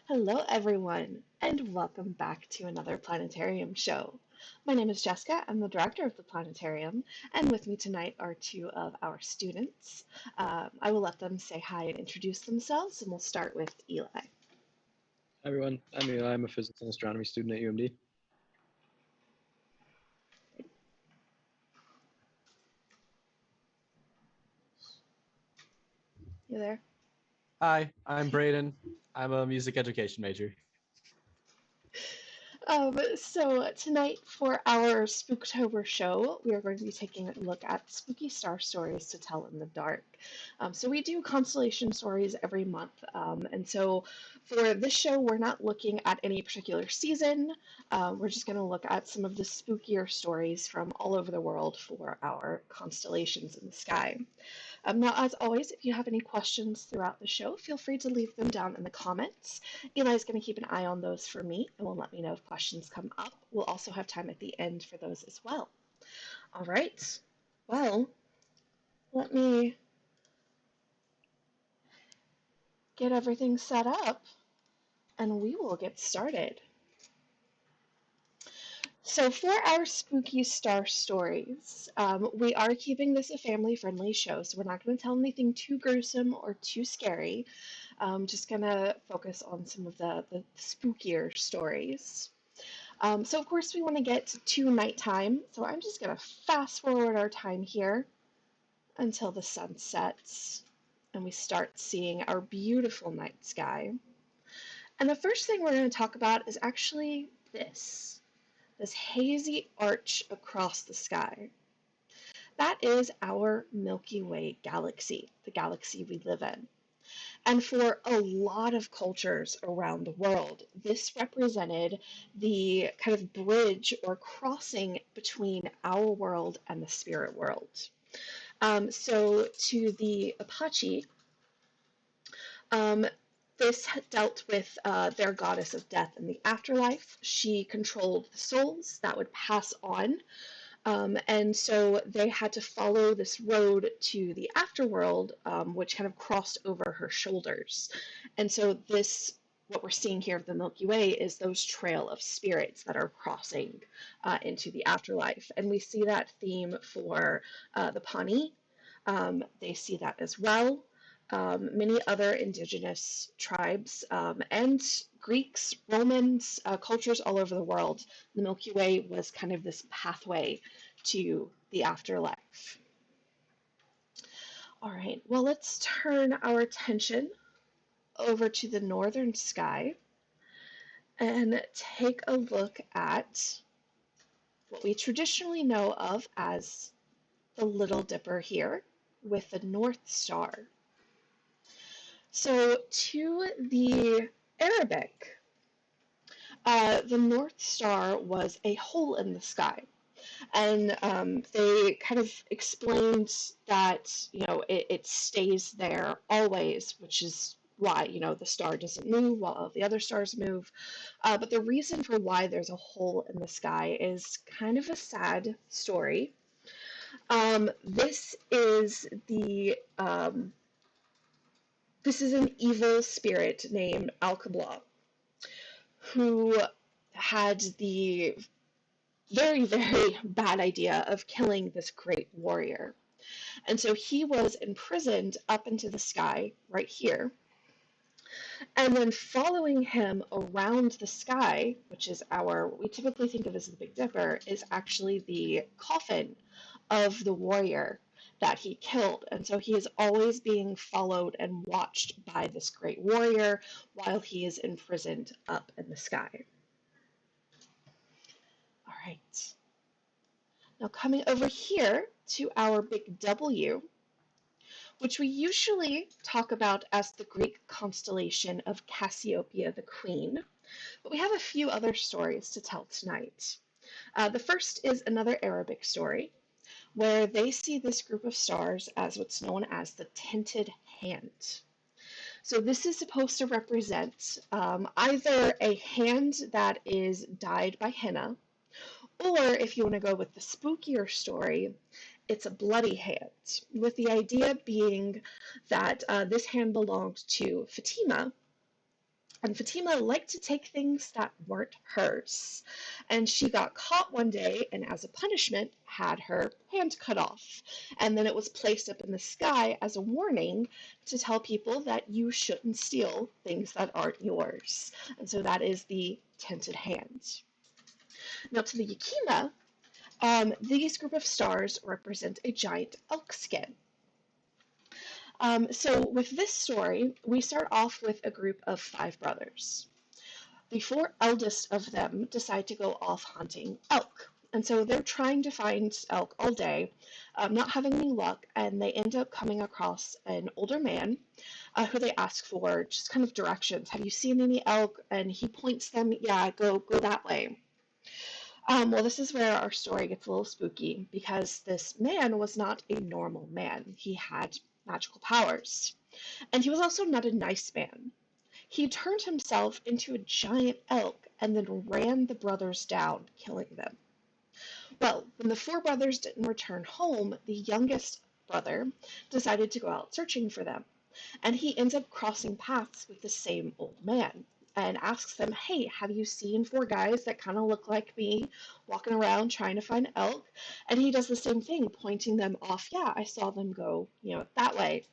Hello, everyone, and welcome back to another Planetarium show. My name is Jessica. I'm the director of the Planetarium, and with me tonight are two of our students. I will let them say hi and introduce themselves, and we'll start with Eli. Hi everyone, I'm Eli. I'm a physics and astronomy student at UMD. You there? Hi, I'm Braden. I'm a music education major. So tonight for our Spooktober show, we are going to be taking a look at spooky star stories to tell in the dark. So we do constellation stories every month, and so for this show, we're not looking at any particular season. We're just going to look at some of the spookier stories from all over the world for our constellations in the sky. Now, as always, if you have any questions throughout the show, feel free to leave them down in the comments. Eli's going to keep an eye on those for me and will let me know if questions come up. We'll also have time at the end for those as well. All right. Well, let me get everything set up and we will get started. So for our spooky star stories, we are keeping this a family-friendly show, so we're not going to tell anything too gruesome or too scary. Just going to focus on some of the spookier stories. So of course we want to get to nighttime, so I'm just going to fast forward our time here until the sun sets and we start seeing our beautiful night sky. And the first thing we're going to talk about is actually this hazy arch across the sky. That is our Milky Way galaxy, the galaxy we live in. And for a lot of cultures around the world, this represented the kind of bridge or crossing between our world and the spirit world. So to the Apache, this dealt with their goddess of death in the afterlife. She controlled the souls that would pass on. And so they had to follow this road to the afterworld, which kind of crossed over her shoulders. And so what we're seeing here of the Milky Way is those trail of spirits that are crossing into the afterlife. And we see that theme for the Pawnee. They see that as well. Many other indigenous tribes and Greeks, Romans, cultures all over the world, the Milky Way was kind of this pathway to the afterlife. All right, well, let's turn our attention over to the northern sky and take a look at what we traditionally know of as the Little Dipper here with the North Star. So to the Arabic, the North Star was a hole in the sky. And they kind of explained that, it stays there always, which is why, the star doesn't move while all the other stars move. But the reason for why there's a hole in the sky is kind of a sad story. This is an evil spirit named Al-Qabla, who had the very, very bad idea of killing this great warrior. And so he was imprisoned up into the sky right here. And then following him around the sky, which is what we typically think of as the Big Dipper, is actually the coffin of the warrior that he killed. And so he is always being followed and watched by this great warrior while he is imprisoned up in the sky. All right. Now coming over here to our big W, which we usually talk about as the Greek constellation of Cassiopeia the Queen, but we have a few other stories to tell tonight. The first is another Arabic story, where they see this group of stars as what's known as the Tinted Hand. So this is supposed to represent either a hand that is dyed by henna, or if you want to go with the spookier story, it's a bloody hand, with the idea being that this hand belonged to Fatima, And Fatima liked to take things that weren't hers. And she got caught one day and, as a punishment, had her hand cut off. And then it was placed up in the sky as a warning to tell people that you shouldn't steal things that aren't yours. And so that is the Tinted Hand. Now, to the Yukima, these group of stars represent a giant elk skin. So with this story, we start off with a group of 5 brothers. The 4 eldest of them decide to go off hunting elk. And so they're trying to find elk all day, not having any luck, and they end up coming across an older man who they ask for just kind of directions. Have you seen any elk? And he points them, yeah, go that way. Well, this is where our story gets a little spooky, because this man was not a normal man. He had magical powers. And he was also not a nice man. He turned himself into a giant elk and then ran the brothers down, killing them. Well, when the 4 brothers didn't return home, the youngest brother decided to go out searching for them. And he ends up crossing paths with the same old man and asks them, hey, have you seen 4 guys that kind of look like me walking around trying to find elk? And he does the same thing, pointing them off. Yeah, I saw them go, that way.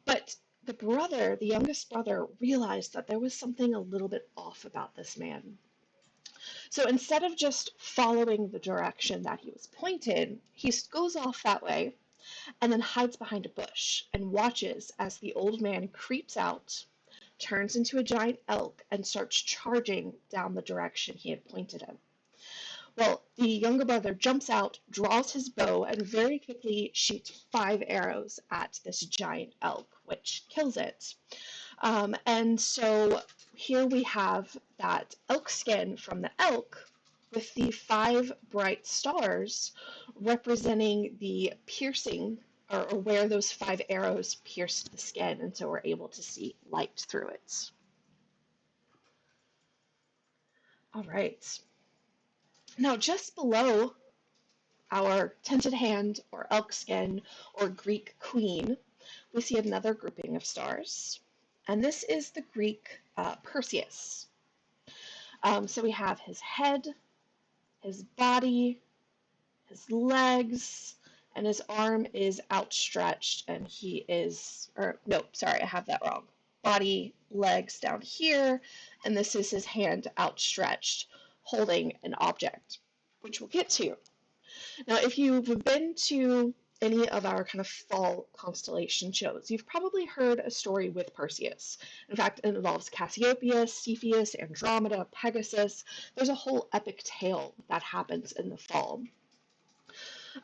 But the youngest brother, realized that there was something a little bit off about this man. So instead of just following the direction that he was pointed, he goes off that way and then hides behind a bush and watches as the old man creeps out, turns into a giant elk, and starts charging down the direction he had pointed him. Well, the younger brother jumps out, draws his bow, and very quickly shoots 5 arrows at this giant elk, which kills it. And so here we have that elk skin from the elk with the 5 bright stars representing the piercing, or where those 5 arrows pierced the skin, and so we're able to see light through it. All right. Now, just below our Tinted Hand, or elk skin, or Greek queen, we see another grouping of stars, and this is the Greek Perseus. So we have his head, his body, his legs, and his arm is outstretched, and he is, I have that wrong. Body, legs down here, and this is his hand outstretched, holding an object, which we'll get to. Now, if you've been to any of our kind of fall constellation shows, you've probably heard a story with Perseus. In fact, it involves Cassiopeia, Cepheus, Andromeda, Pegasus. There's a whole epic tale that happens in the fall.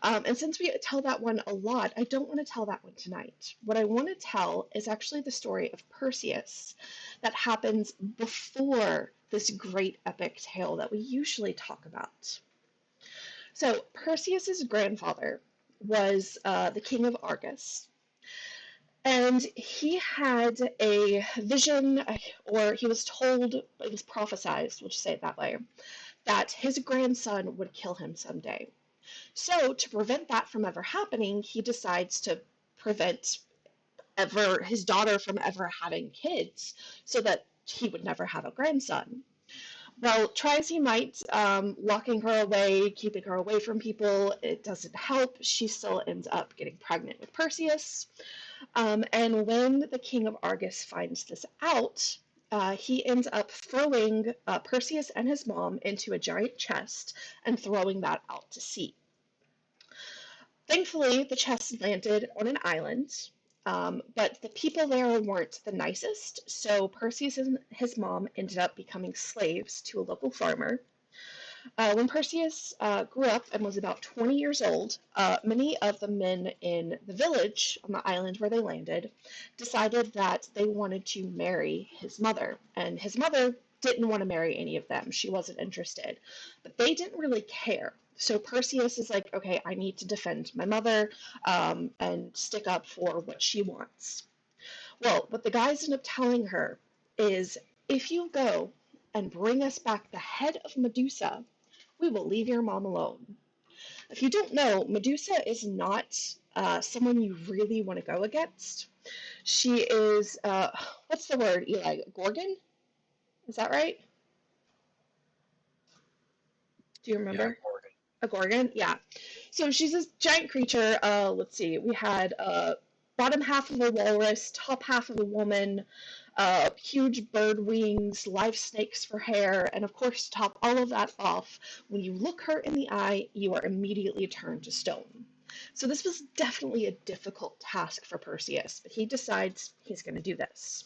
And since we tell that one a lot, I don't want to tell that one tonight. What I want to tell is actually the story of Perseus that happens before this great epic tale that we usually talk about. So Perseus's grandfather was the king of Argos, and he had a vision, or he was told, it was prophesied, we'll just say it that way, that his grandson would kill him someday. So to prevent that from ever happening, he decides to prevent his daughter from ever having kids, so that he would never have a grandson. Well, try as he might, locking her away, keeping her away from people, it doesn't help. She still ends up getting pregnant with Perseus. And when the king of Argos finds this out, he ends up throwing Perseus and his mom into a giant chest and throwing that out to sea. Thankfully, the chest landed on an island, but the people there weren't the nicest, so Perseus and his mom ended up becoming slaves to a local farmer. When Perseus grew up and was about 20 years old, many of the men in the village on the island where they landed decided that they wanted to marry his mother, and his mother didn't want to marry any of them. She wasn't interested, but they didn't really care. So Perseus is like, okay, I need to defend my mother and stick up for what she wants. Well, what the guys end up telling her is, if you go and bring us back the head of Medusa, we will leave your mom alone. If you don't know, Medusa is not someone you really want to go against. She is, what's the word, Eli? Gorgon? Is that right? Do you Yeah, remember? Oregon. A gorgon? Yeah. So she's this giant creature. Let's see. We had bottom half of a walrus, top half of a woman, huge bird wings, live snakes for hair, and of course, to top all of that off, when you look her in the eye, you are immediately turned to stone. So this was definitely a difficult task for Perseus, but he decides he's going to do this.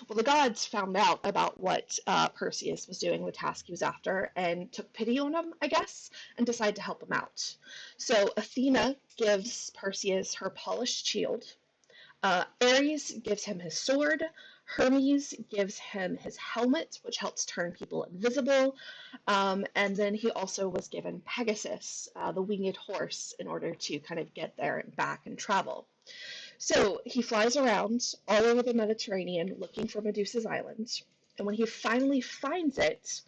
Well, the gods found out about what Perseus was doing, the task he was after, and took pity on him, I guess, and decided to help him out. So Athena gives Perseus her polished shield. Ares gives him his sword. Hermes gives him his helmet, which helps turn people invisible. And then he also was given Pegasus, the winged horse, in order to kind of get there and back and travel. So he flies around all over the Mediterranean looking for Medusa's island. And when he finally finds it,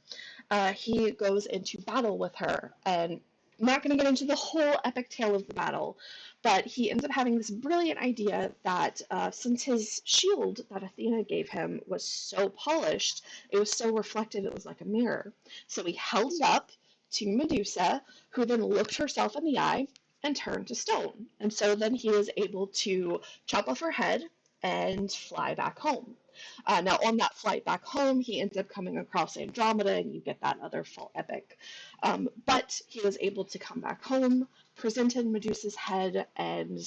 he goes into battle with her. And I'm not going to get into the whole epic tale of the battle, but he ends up having this brilliant idea that since his shield that Athena gave him was so polished, it was so reflective, it was like a mirror. So he held it up to Medusa, who then looked herself in the eye and turned to stone. And so then he was able to chop off her head and fly back home. Now, on that flight back home, he ends up coming across Andromeda, and you get that other full epic. But he was able to come back home, presented Medusa's head, and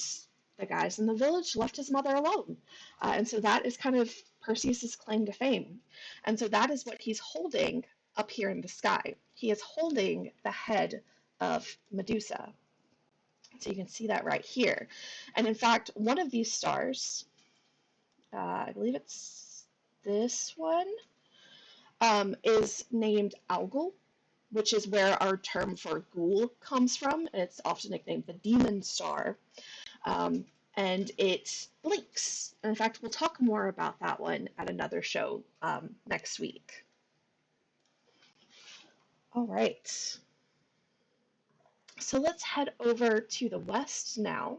the guys in the village left his mother alone. And so that is kind of Perseus's claim to fame. And so that is what he's holding up here in the sky. He is holding the head of Medusa. So you can see that right here. And in fact, one of these stars, I believe it's this one, is named Algol, which is where our term for ghoul comes from. It's often nicknamed the demon star. And it blinks. And in fact, we'll talk more about that one at another show next week. All right. So let's head over to the west now.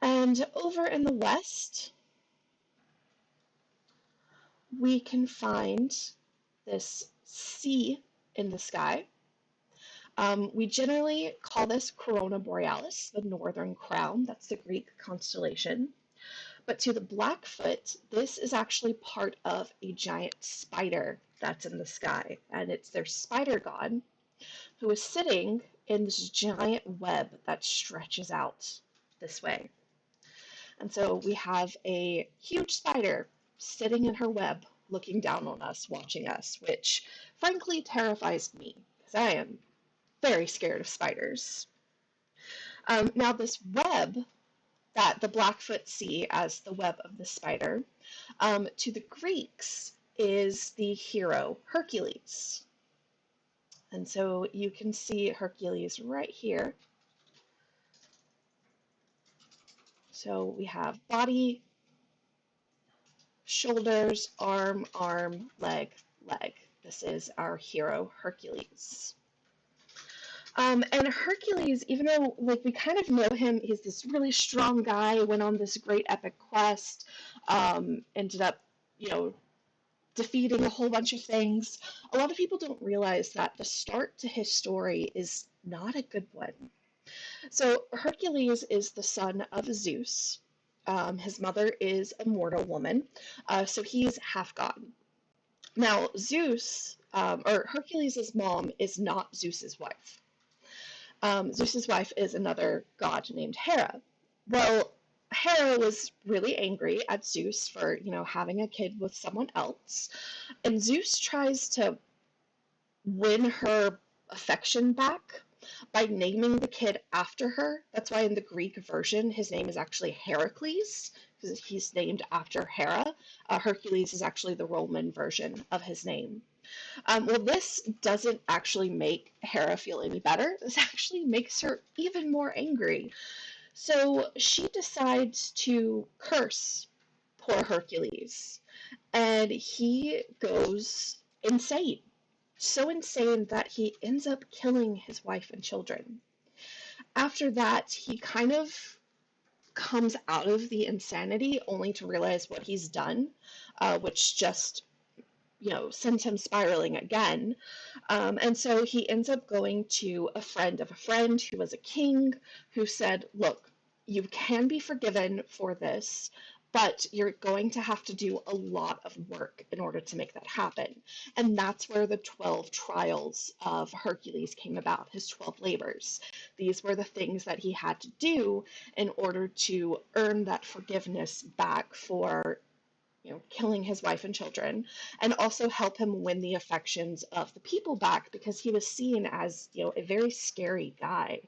And over in the west, we can find this C in the sky. We generally call this Corona Borealis, the northern crown. That's the Greek constellation. But to the Blackfoot, this is actually part of a giant spider that's in the sky. And it's their spider god who is sitting in this giant web that stretches out this way. And so we have a huge spider sitting in her web, looking down on us, watching us, which frankly terrifies me, because I am very scared of spiders. Now this web that the Blackfoot see as the web of the spider, to the Greeks is the hero Hercules. And so you can see Hercules right here. So we have body, shoulders, arm, leg, leg. This is our hero Hercules. And Hercules, even though we kind of know him, he's this really strong guy, went on this great epic quest, ended up, defeating a whole bunch of things. A lot of people don't realize that the start to his story is not a good one. So Hercules is the son of Zeus. His mother is a mortal woman, so he's half god. Now Zeus, or Hercules' mom, is not Zeus's wife. Zeus's wife is another god named Hera. Well, Hera was really angry at Zeus for, having a kid with someone else, and Zeus tries to win her affection back by naming the kid after her. That's why in the Greek version, his name is actually Heracles, because he's named after Hera. Hercules is actually the Roman version of his name. Well, this doesn't actually make Hera feel any better. This actually makes her even more angry. So she decides to curse poor Hercules, and he goes insane. So insane that he ends up killing his wife and children. After that, he kind of comes out of the insanity only to realize what he's done. which just, sends him spiraling again. And so he ends up going to a friend of a friend who was a king, who said, look, you can be forgiven for this, but you're going to have to do a lot of work in order to make that happen. And that's where the 12 trials of Hercules came about, his 12 labors. These were the things that he had to do in order to earn that forgiveness back for killing his wife and children, and also help him win the affections of the people back, because he was seen as, a very scary guy,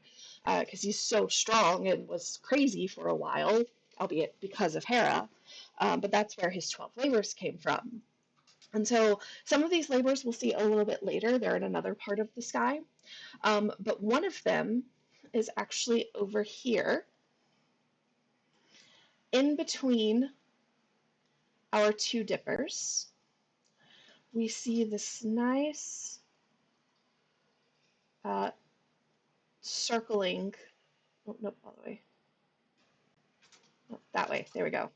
because he's so strong and was crazy for a while, albeit because of Hera, but that's where his 12 labors came from. And so some of these labors we'll see a little bit later. They're in another part of the sky, but one of them is actually over here, in between our two dippers. We see this nice circling, oh, nope, all the way, oh, that way, there we go.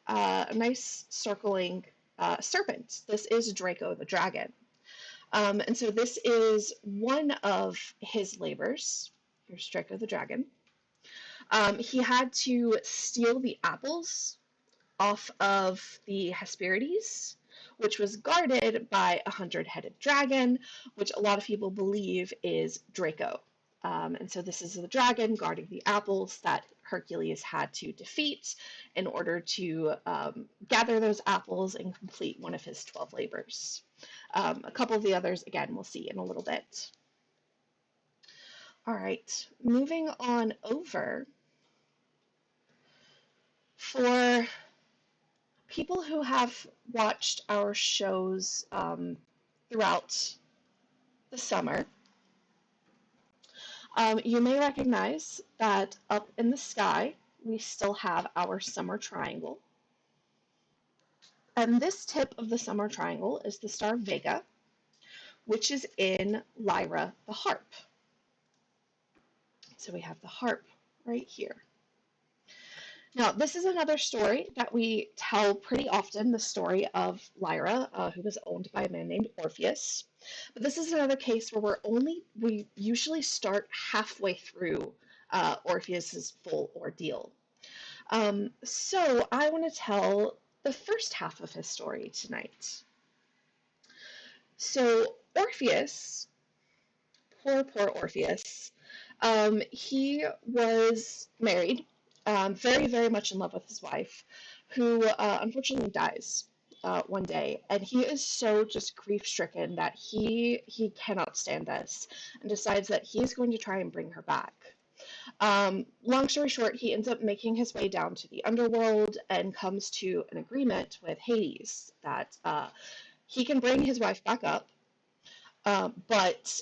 A nice circling serpent. This is Draco the Dragon. And so this is one of his labors. Here's Draco the Dragon. He had to steal the apples off of the Hesperides, which was guarded by a 100-headed dragon, which a lot of people believe is Draco. And so this is the dragon guarding the apples that Hercules had to defeat in order to gather those apples and complete one of his 12 labors. A couple of the others, again, we'll see in a little bit. All right, moving on over. For people who have watched our shows throughout the summer, you may recognize that up in the sky, we still have our summer triangle. And this tip of the summer triangle is the star Vega, which is in Lyra the harp. So we have the harp right here. Now, this is another story that we tell pretty often, the story of Lyra, who was owned by a man named Orpheus. But this is another case where we usually start halfway through Orpheus's full ordeal. So I want to tell the first half of his story tonight. So Orpheus, poor Orpheus, he was married, very, very much in love with his wife, who unfortunately dies one day, and he is so just grief-stricken that he cannot stand this, and decides that he is going to try and bring her back. Long story short, he ends up making his way down to the underworld and comes to an agreement with Hades that he can bring his wife back up, but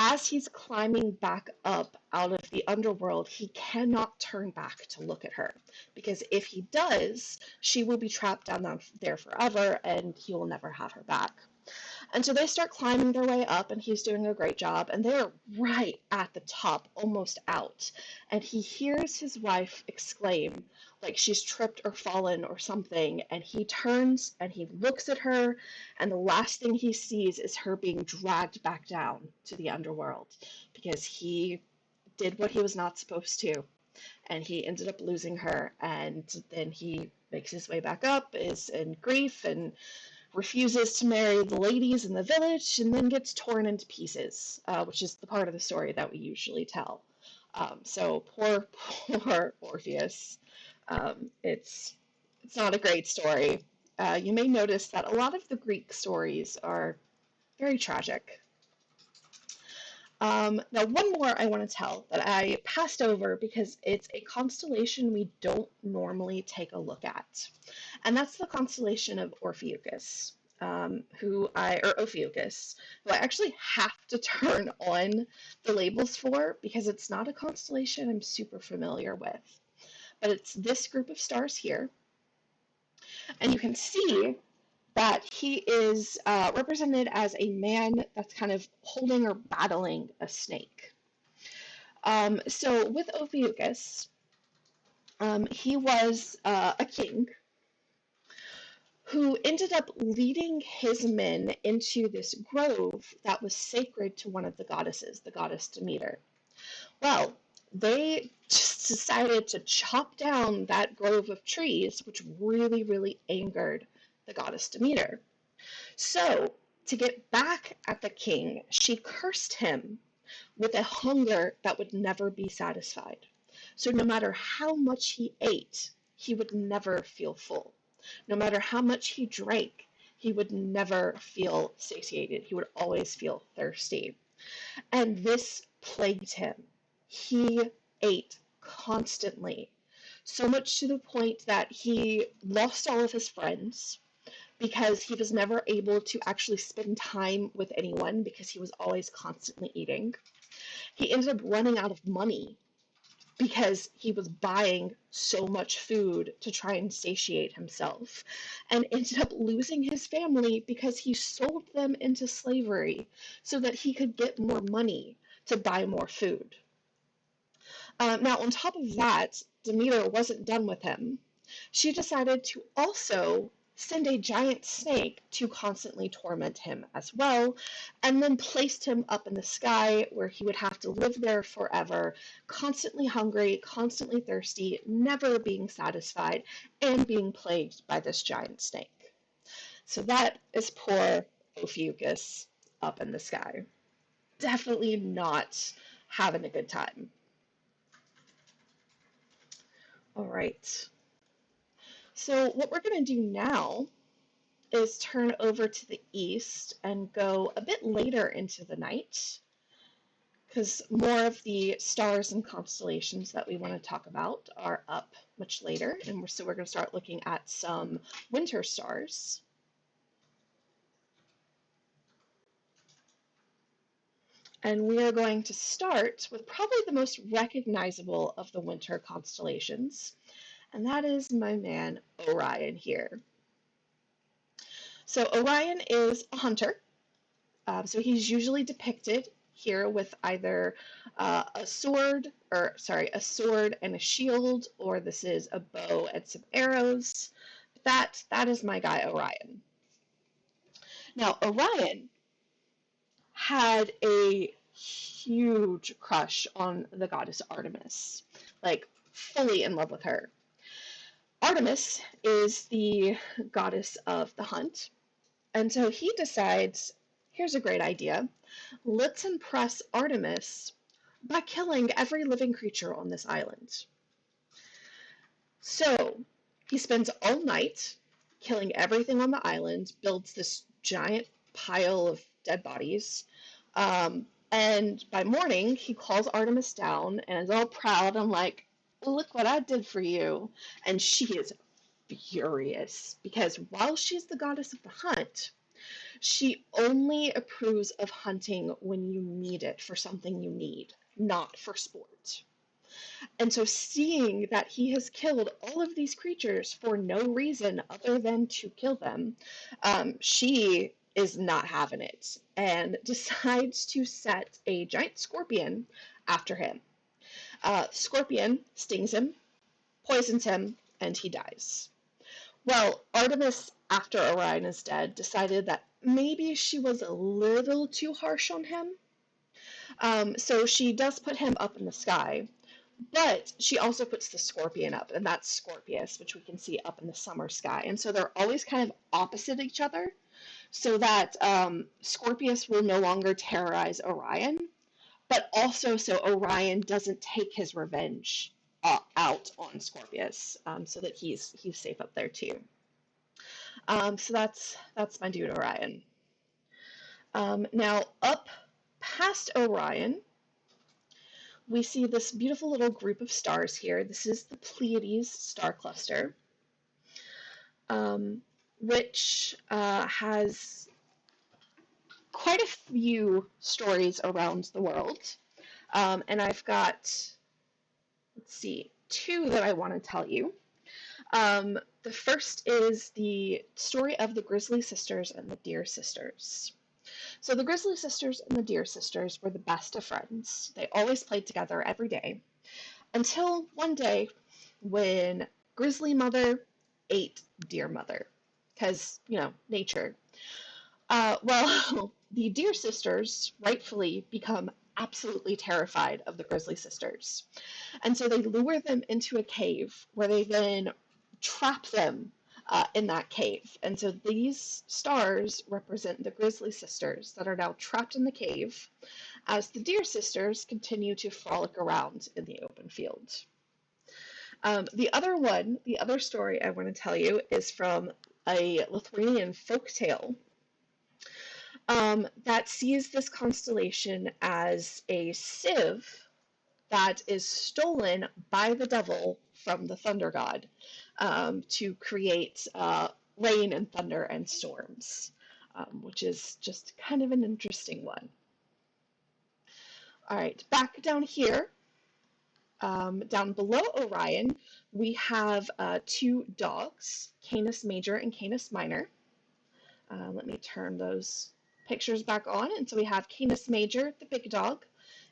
as he's climbing back up out of the underworld, he cannot turn back to look at her, because if he does, she will be trapped down there forever and he will never have her back. And so they start climbing their way up, and he's doing a great job, and they're right at the top, almost out. And he hears his wife exclaim, like she's tripped or fallen or something, and he turns and he looks at her, and the last thing he sees is her being dragged back down to the underworld, because he did what he was not supposed to, and he ended up losing her. And then he makes his way back up, is in grief, and refuses to marry the ladies in the village, and then gets torn into pieces, which is the part of the story that we usually tell. So poor Orpheus. It's not a great story. You may notice that a lot of the Greek stories are very tragic. Now, one more I want to tell that I passed over because it's a constellation we don't normally take a look at, and that's the constellation of Ophiuchus, who I actually have to turn on the labels for, because it's not a constellation I'm super familiar with, but it's this group of stars here, and you can see that he is represented as a man that's kind of holding or battling a snake. So with Ophiuchus, he was a king who ended up leading his men into this grove that was sacred to one of the goddesses, the goddess Demeter. Well, they just decided to chop down that grove of trees, which really, really angered the goddess Demeter. So, to get back at the king, she cursed him with a hunger that would never be satisfied. So, no matter how much he ate, he would never feel full. No matter how much he drank, he would never feel satiated. He would always feel thirsty. And this plagued him. He ate constantly, so much to the point that he lost all of his friends because he was never able to actually spend time with anyone because he was always constantly eating. He ended up running out of money because he was buying so much food to try and satiate himself, and ended up losing his family because he sold them into slavery so that he could get more money to buy more food. Now, on top of that, Demeter wasn't done with him. She decided to also send a giant snake to constantly torment him as well, and then placed him up in the sky where he would have to live there forever, constantly hungry, constantly thirsty, never being satisfied, and being plagued by this giant snake. So that is poor Ophiuchus up in the sky. Definitely not having a good time. All right. So what we're going to do now is turn over to the east and go a bit later into the night, because more of the stars and constellations that we want to talk about are up much later, and so we're going to start looking at some winter stars. And we are going to start with probably the most recognizable of the winter constellations, and that is my man Orion here. So Orion is a hunter. So he's usually depicted here with either a sword and a shield, or this is a bow and some arrows. That is my guy Orion. Now Orion had a huge crush on the goddess Artemis, like fully in love with her. Artemis is the goddess of the hunt, and so he decides, here's a great idea. Let's impress Artemis by killing every living creature on this island. So he spends all night killing everything on the island, builds this giant pile of dead bodies, and by morning he calls Artemis down and is all proud and like, look what I did for you. And she is furious because while she's the goddess of the hunt, she only approves of hunting when you need it for something you need, not for sport. And so seeing that he has killed all of these creatures for no reason other than to kill them, she is not having it and decides to set a giant scorpion after him. Scorpion stings him, poisons him, and he dies. Well, Artemis, after Orion is dead, decided that maybe she was a little too harsh on him. So she does put him up in the sky, but she also puts the scorpion up, and that's Scorpius, which we can see up in the summer sky. And so they're always kind of opposite each other, so that Scorpius will no longer terrorize Orion, but also so Orion doesn't take his revenge out on Scorpius, so that he's safe up there too. So that's my dude Orion. Now up past Orion, we see this beautiful little group of stars here. This is the Pleiades star cluster, which has quite a few stories around the world. And I've got, let's see, two that I want to tell you. The first is the story of the Grizzly sisters and the Deer sisters. So the Grizzly sisters and the Deer sisters were the best of friends. They always played together every day, until one day when Grizzly Mother ate Deer Mother. because, nature. Well, the deer sisters rightfully become absolutely terrified of the grizzly sisters. And so they lure them into a cave where they then trap them in that cave. And so these stars represent the grizzly sisters that are now trapped in the cave as the deer sisters continue to frolic around in the open field. The other story I want to tell you is from a Lithuanian folktale that sees this constellation as a sieve that is stolen by the devil from the thunder god to create rain and thunder and storms, which is just kind of an interesting one. All right, back down here, down below Orion, we have two dogs, Canis Major and Canis Minor. Let me turn those pictures back on. And so we have Canis Major, the big dog,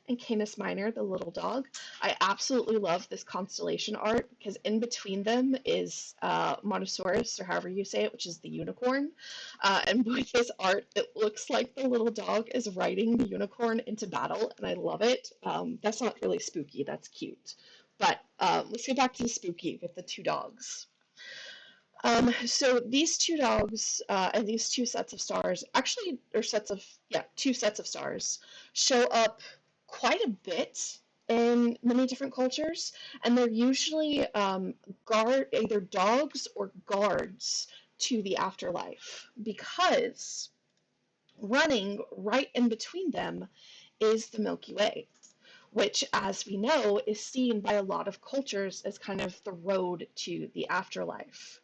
and Canis Minor, the little dog. I absolutely love this constellation art because in between them is Monosaurus, or however you say it, which is the unicorn. And with this art, it looks like the little dog is riding the unicorn into battle, and I love it. That's not really spooky, that's cute. But let's get back to the spooky with the two dogs. So these two dogs and these two sets of stars, actually, or two sets of stars, show up quite a bit in many different cultures, and they're usually either dogs or guards to the afterlife, because running right in between them is the Milky Way, which, as we know, is seen by a lot of cultures as kind of the road to the afterlife.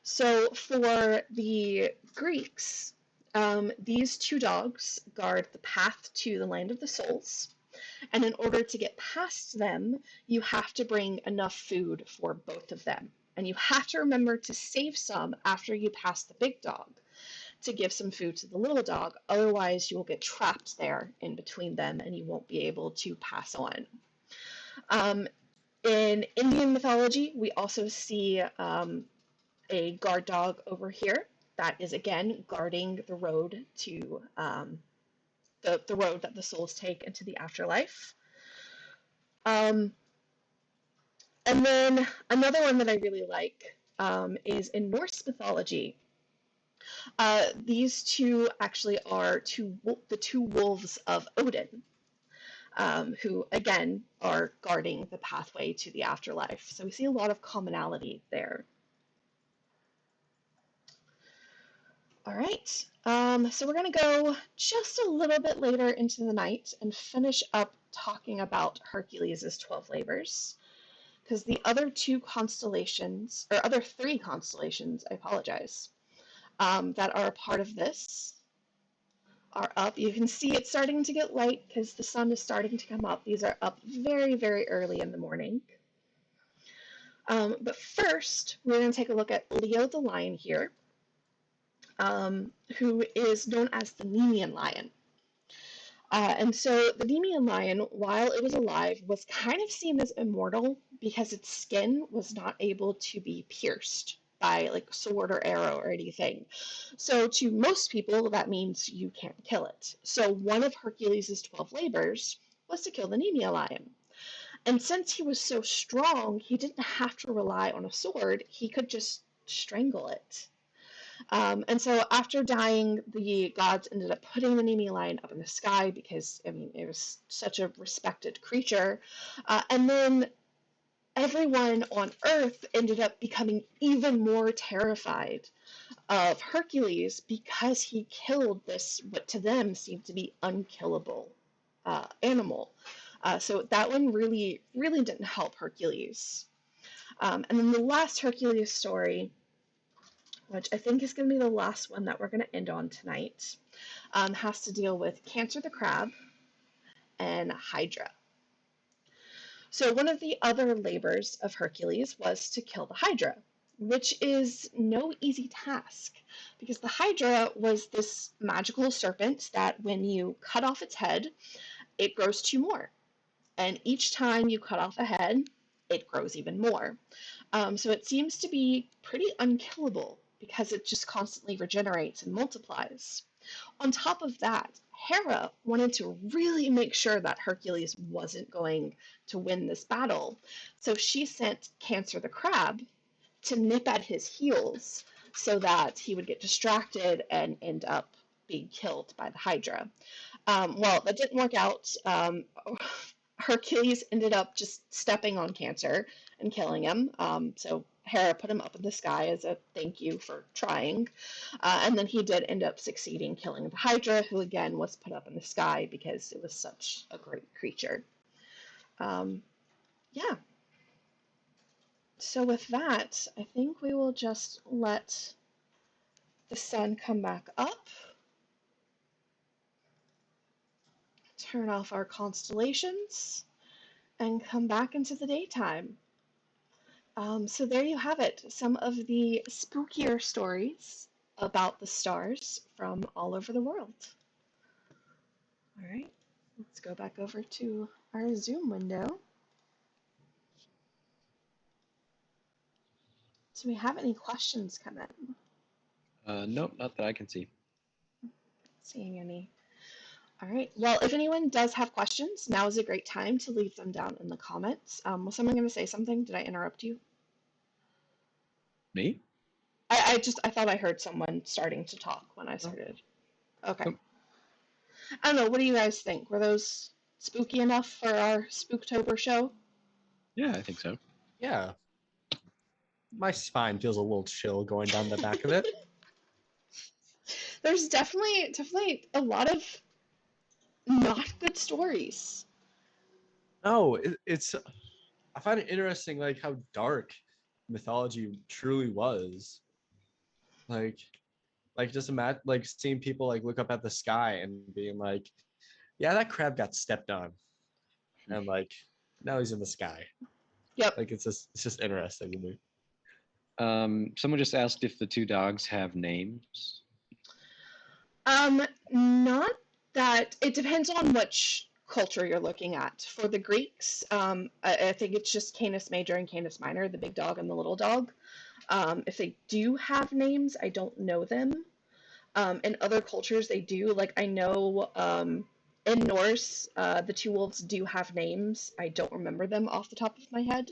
So for the Greeks, these two dogs guard the path to the land of the souls, and in order to get past them, you have to bring enough food for both of them. And you have to remember to save some after you pass the big dog to give some food to the little dog, otherwise you will get trapped there in between them and you won't be able to pass on. In Indian mythology, we also see a guard dog over here that is again guarding the road to the road that the souls take into the afterlife. And then another one that I really like is in Norse mythology. These two actually are the two wolves of Odin, who again are guarding the pathway to the afterlife. So we see a lot of commonality there. All right, so we're going to go just a little bit later into the night and finish up talking about Hercules' 12 labors, because the other three constellations, I apologize, that are a part of this are up. You can see it's starting to get light because the sun is starting to come up. These are up very, very early in the morning. But first, we're going to take a look at Leo the lion here, who is known as the Nemean lion. And so the Nemean lion, while it was alive, was kind of seen as immortal because its skin was not able to be pierced by like sword or arrow or anything. So to most people, that means you can't kill it. So one of Hercules' 12 labors was to kill the Nemean lion. And since he was so strong, he didn't have to rely on a sword. He could just strangle it. And so after dying, the gods ended up putting the Nemean lion up in the sky because, I mean, it was such a respected creature. And then everyone on Earth ended up becoming even more terrified of Hercules because he killed this, what to them seemed to be unkillable animal. So that one really, really didn't help Hercules. And then the last Hercules story, which I think is going to be the last one that we're going to end on tonight, has to deal with Cancer the crab and Hydra. So one of the other labors of Hercules was to kill the Hydra, which is no easy task because the Hydra was this magical serpent that when you cut off its head, it grows 2 more. And each time you cut off a head, it grows even more. So it seems to be pretty unkillable. because it just constantly regenerates and multiplies. On top of that, Hera wanted to really make sure that Hercules wasn't going to win this battle. So she sent Cancer the crab to nip at his heels so that he would get distracted and end up being killed by the Hydra. Well, that didn't work out. Hercules ended up just stepping on Cancer and killing him. So Hera put him up in the sky as a thank you for trying. And then he did end up succeeding, killing the Hydra, who again was put up in the sky because it was such a great creature. Yeah. So with that, I think we will just let the sun come back up. Turn off our constellations and come back into the daytime. So there you have it, some of the spookier stories about the stars from all over the world. All right, let's go back over to our Zoom window. Do we have any questions come in? Nope, not that I can see. Seeing any. All right. Well, if anyone does have questions, now is a great time to leave them down in the comments. Was someone going to say something? Did I interrupt you? Me? I thought I heard someone starting to talk when I started. Okay. Nope. I don't know. What do you guys think? Were those spooky enough for our Spooktober show? Yeah, I think so. Yeah. My spine feels a little chill going down the back of it. There's definitely a lot of not good stories. No, it's. I find it interesting, like how dark mythology truly was. Like just imagine, like seeing people like look up at the sky and being like, "Yeah, that crab got stepped on," and like now he's in the sky. Yep. Like it's just interesting to me. Someone just asked if the two dogs have names. Not that. It depends on which culture you're looking at. For the Greeks, I think it's just Canis Major and Canis Minor, the big dog and the little dog. If they do have names, I don't know them. In other cultures, they do. Like I know in Norse, the two wolves do have names. I don't remember them off the top of my head.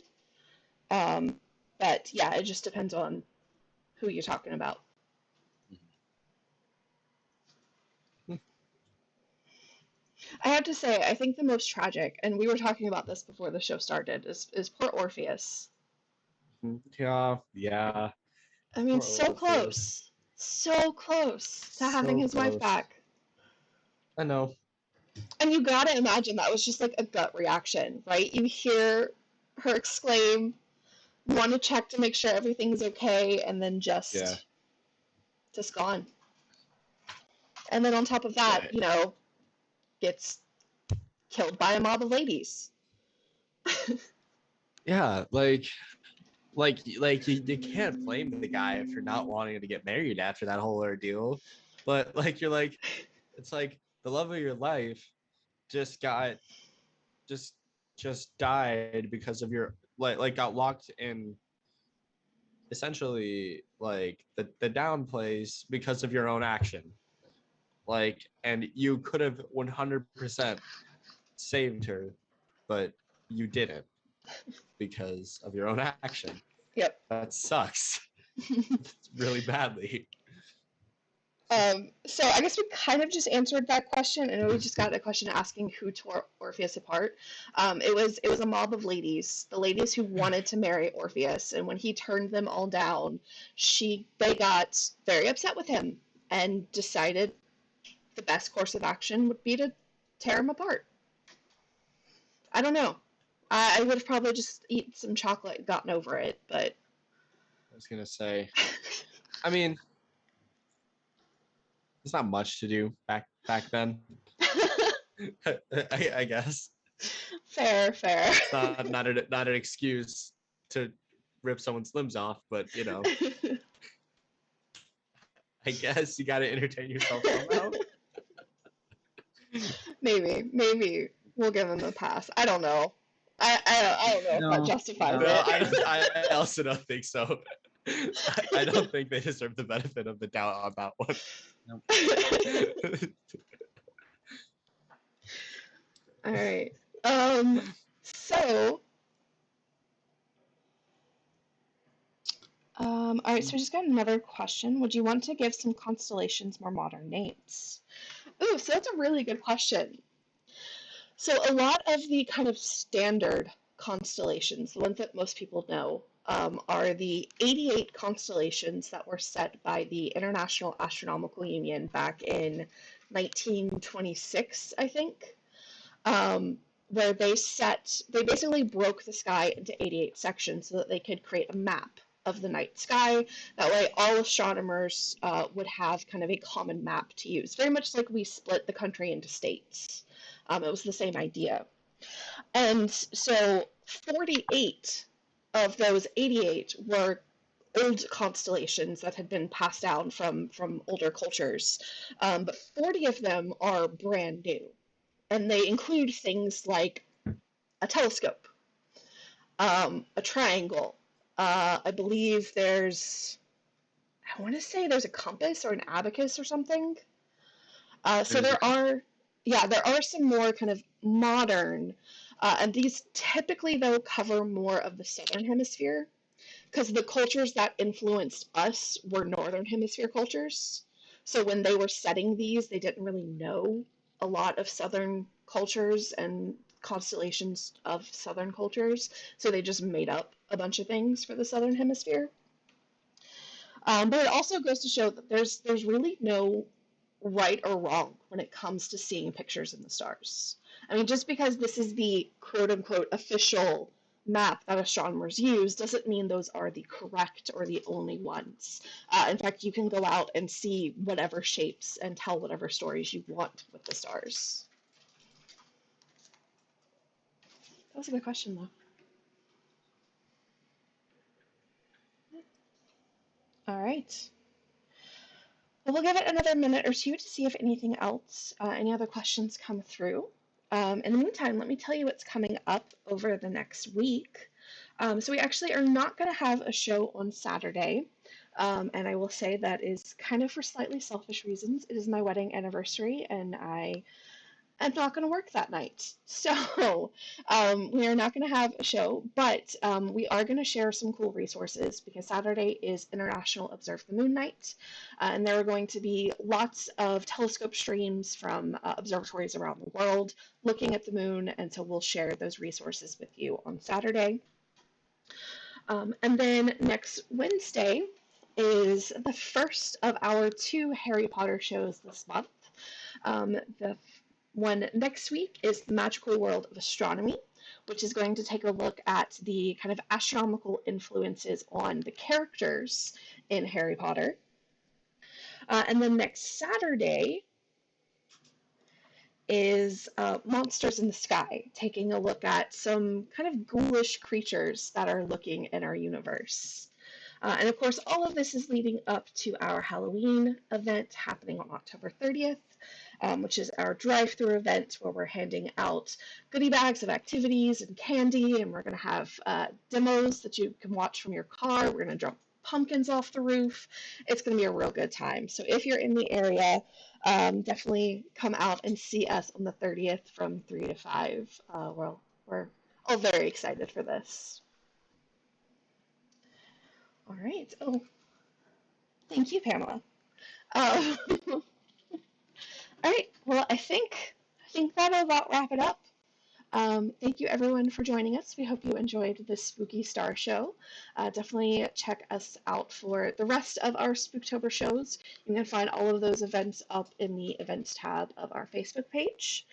But yeah, it just depends on who you're talking about. I have to say, I think the most tragic, and we were talking about this before the show started, is poor Orpheus. Yeah. I mean, Poor Orpheus. so close to having So his wife close. back. I know. And you gotta imagine that was just like a gut reaction, right? You hear her exclaim, want to check to make sure everything's okay, and then just gone. And then on top of that, gets killed by a mob of ladies. Yeah, you can't blame the guy for not wanting to get married after that whole ordeal. But like you're like, it's like the love of your life just died because of your got locked in essentially like the down place because of your own action. Like, and you could have 100% saved her, but you didn't because of your own action. Yep. That sucks. Really badly. So I guess we kind of just answered that question, and we just got a question asking who tore Orpheus apart. It was a mob of ladies, the ladies who wanted to marry Orpheus, and when he turned them all down, they got very upset with him and decided the best course of action would be to tear him apart. I don't know. I would have probably just eaten some chocolate and gotten over it, but I was gonna say, I mean, there's not much to do back then. I guess. Fair. It's not an excuse to rip someone's limbs off, but I guess you got to entertain yourself somehow. Maybe we'll give him a pass. I don't know. I don't know if that justifies it. I also don't think so. I don't think they deserve the benefit of the doubt on that one. All right. So, all right. So we just got another question. Would you want to give some constellations more modern names? Ooh, so that's a really good question. So a lot of the kind of standard constellations, the ones that most people know, are the 88 constellations that were set by the International Astronomical Union back in 1926, I think, where they basically broke the sky into 88 sections so that they could create a map of the night sky. That way all astronomers would have kind of a common map to use, very much like we split the country into states. It was the same idea. And so 48 of those 88 were old constellations that had been passed down from older cultures. But 40 of them are brand new. And they include things like a telescope, a triangle. I believe I want to say there's a compass or an abacus or something. So there are some more kind of modern, and these typically though cover more of the southern hemisphere, because the cultures that influenced us were northern hemisphere cultures. So when they were setting these, they didn't really know a lot of southern cultures and constellations of southern cultures, so they just made up a bunch of things for the southern hemisphere. But it also goes to show that there's really no right or wrong when it comes to seeing pictures in the stars. I mean, just because this is the quote unquote official map that astronomers use doesn't mean those are the correct or the only ones. In fact, you can go out and see whatever shapes and tell whatever stories you want with the stars. That was a good question, though. All right. Well, we'll give it another minute or two to see if anything else, any other questions come through. In the meantime, let me tell you what's coming up over the next week. So we actually are not going to have a show on Saturday. And I will say that is kind of for slightly selfish reasons. It is my wedding anniversary, and I'm not going to work that night. So we are not going to have a show, but we are going to share some cool resources because Saturday is International Observe the Moon Night. And there are going to be lots of telescope streams from observatories around the world looking at the moon. And so we'll share those resources with you on Saturday. And then next Wednesday is the first of our 2 Harry Potter shows this month. The one next week is The Magical World of Astronomy, which is going to take a look at the kind of astronomical influences on the characters in Harry Potter. And then next Saturday is Monsters in the Sky, taking a look at some kind of ghoulish creatures that are looking in our universe. And of course, all of this is leading up to our Halloween event happening on October 30th. Which is our drive-through event where we're handing out goodie bags of activities and candy, and we're going to have demos that you can watch from your car. We're going to drop pumpkins off the roof. It's going to be a real good time. So if you're in the area, definitely come out and see us on the 30th from 3 to 5. We're all very excited for this. All right. Oh, thank you, Pamela. All right, well, I think that'll about wrap it up. Thank you, everyone, for joining us. We hope you enjoyed this Spooky Star Show. Definitely check us out for the rest of our Spooktober shows. You can find all of those events up in the events tab of our Facebook page.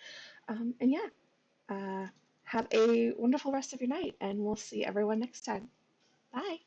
And yeah, have a wonderful rest of your night, and we'll see everyone next time. Bye.